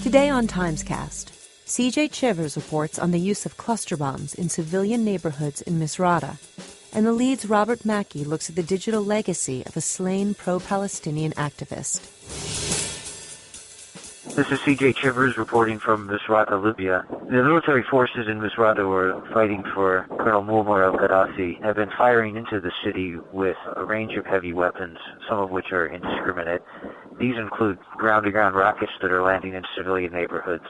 Today on Timescast, CJ Chivers reports on the use of cluster bombs in civilian neighborhoods in Misurata, and the Lead's Robert Mackey looks at the digital legacy of a slain pro-Palestinian activist. This is CJ Chivers reporting from Misurata, Libya. The military forces in Misurata were fighting for Colonel Muammar al-Gadhafi, have been firing into the city with a range of heavy weapons, some of which are indiscriminate. These include ground-to-ground rockets that are landing in civilian neighborhoods.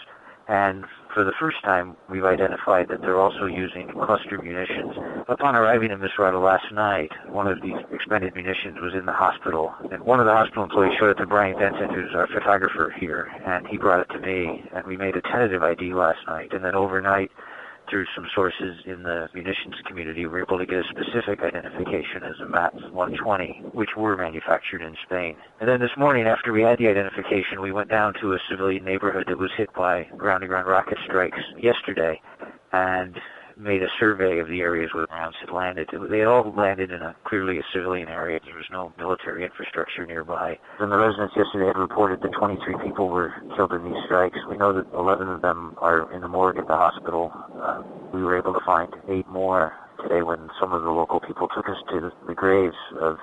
And for the first time, we've identified that they're also using cluster munitions. Upon arriving in Misurata last night, one of these expended munitions was in the hospital. And one of the hospital employees showed it to Brian Benson, who's our photographer here, and he brought it to me. And we made a tentative ID last night. And then overnight, through some sources in the munitions community, we were able to get a specific identification as a MAP 120, which were manufactured in Spain. And then this morning, after we had the identification, we went down to a civilian neighborhood that was hit by ground-to-ground rocket strikes yesterday and made a survey of the areas where the rounds had landed. They all landed in clearly a civilian area. There was no military infrastructure nearby. And the residents yesterday had reported that 23 people were killed in these strikes. We know that 11 of them are in the morgue at the hospital. We were able to find 8 more today when some of the local people took us to the graves of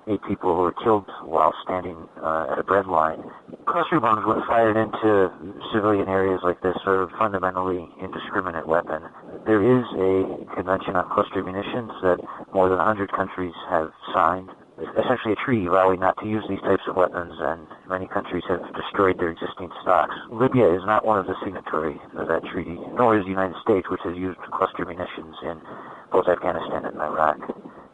8 people who were killed while standing at a bread line. Cluster bombs, when fired into civilian areas like this, are a fundamentally indiscriminate weapon. There is a convention on cluster munitions that more than 100 countries have signed, essentially a treaty vowing not to use these types of weapons, and many countries have destroyed their existing stocks. Libya is not one of the signatories of that treaty, nor is the United States, which has used cluster munitions in both Afghanistan and Iraq.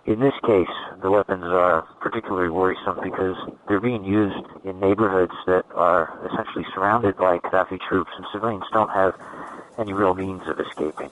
In this case, the weapons are particularly worrisome because they're being used in neighborhoods that are essentially surrounded by Gadhafi troops, and civilians don't have any real means of escaping.